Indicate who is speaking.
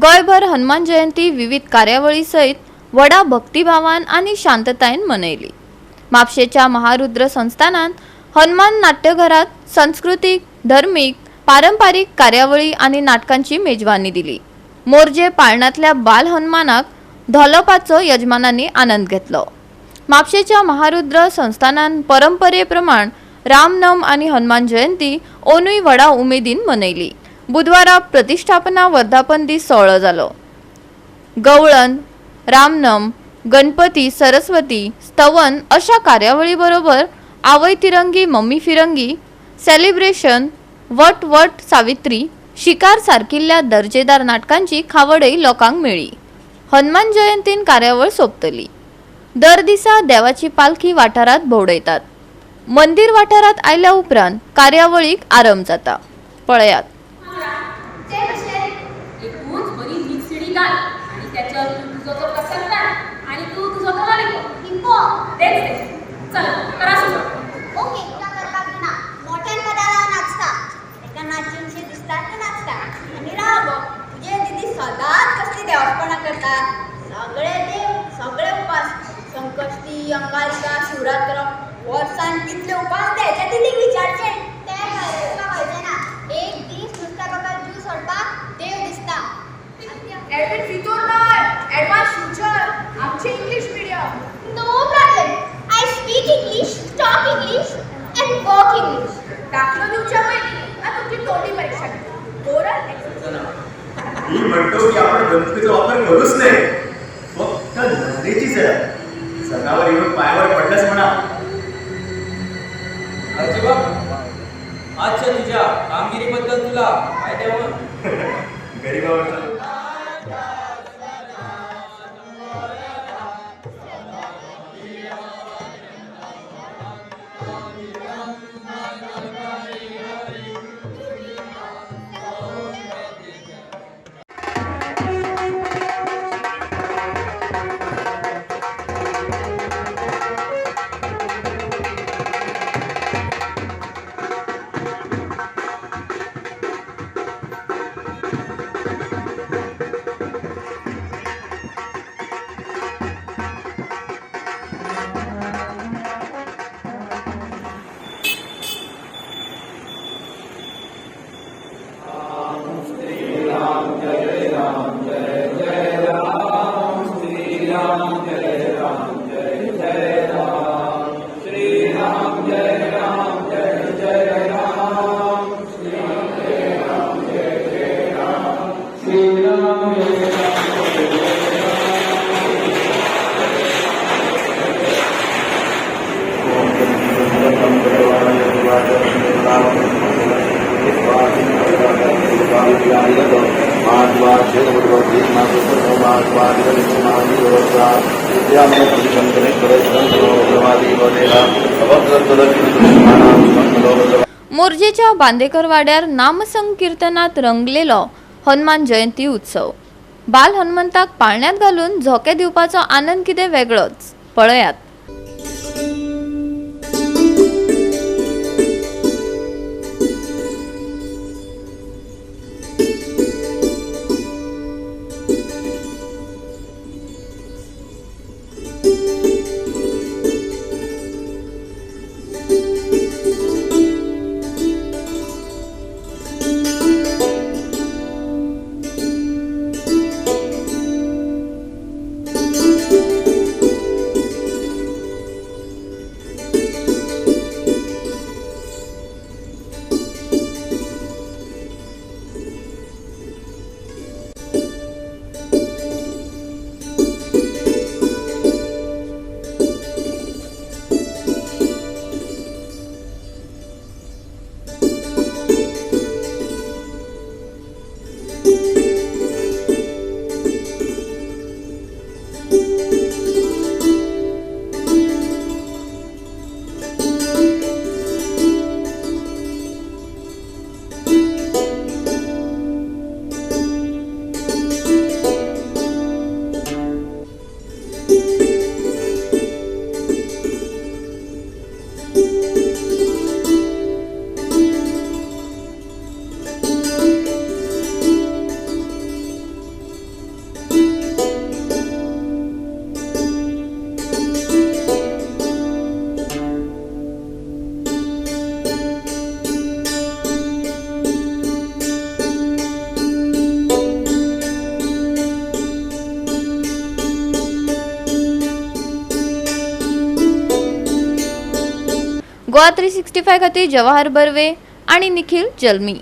Speaker 1: गोयभर हनुमान जयंती विविध कार्यावळीसहित वडा भक्तिभावान आणि शांततायेन मनयली। म्हापशेच्या महारुद्र संस्थानान हनुमान नाट्यघरात सांस्कृतिक, धार्मिक, पारंपरिक कार्यावळी आणि नाटकांची मेजवानी दिली। मोरजे पाळण्यातल्या बाल हनुमानाक धोलपाचो यजमानांनी आनंद घेतलो। म्हापशेच्या महारुद्र संस्थानान परंपरेप्रमाण रामनम आणि हनुमान जयंती ओनूय व्हडा उमेदीन मनयली। बुधवारा प्रतिष्ठापना वर्धापन दीस सोहळो जालो। गवळण, रामनम, गणपती, सरस्वती, स्तवन अशा कार्यावळी बरोबर आवय तिरंगी मम्मी फिरंगी, सेलिब्रेशन, वट वट सावित्री, शिकार सारकिल्ल्या दर्जेदार नाटकांची खावडय लोकांक मेळ्ळी। हनुमान जयंतीन कार्यावळ सोंपतली। दर दिसा देवाची पालखी वाठारात भोंवडयतात। मंदिर वाठारात आयल्या उपरांत कार्यावळीक आरंभ जाता। पळयात।
Speaker 2: संकष्टी, अंगारिका, शिवरात्र वर्षान कितले उपास द्यायचे तिने विचारचे ते व्हायचे ना। एक दीस नुसत्या बाबा जीव सोडपा देव दिसता।
Speaker 3: एडमिन फितूर नाही, ॲडव्हान्स फ्युचर, आमचे English medium.
Speaker 2: No problem, I speak English, talk English and work English.
Speaker 3: दाखलो दिवच्या पयलीं ना तुमची तोंडी परीक्षा घेतली। Oral exam.
Speaker 4: मी म्हणतो की आपण गणपतीचा वापर करूच नाही, फक्त नजरेची जरा जगावर येऊन पायावर पडलंच म्हणा।
Speaker 5: अजिबात आजच्या तुझ्या कामगिरीबद्दल तुला काय द्यावं?
Speaker 4: गरीबावरचा
Speaker 1: मोरजेच्या बांदेकर वाड्यार नामसंकीर्तनात रंगलेलो हनुमान जयंती उत्सव। बाल हनुमंताक पाळण्यात घालून झोके दिवपाचो आनंद कितें वेगळोच। पळयात। गोवा 365 खातीर जवाहर बर्वे आणि निखिल जल्मी.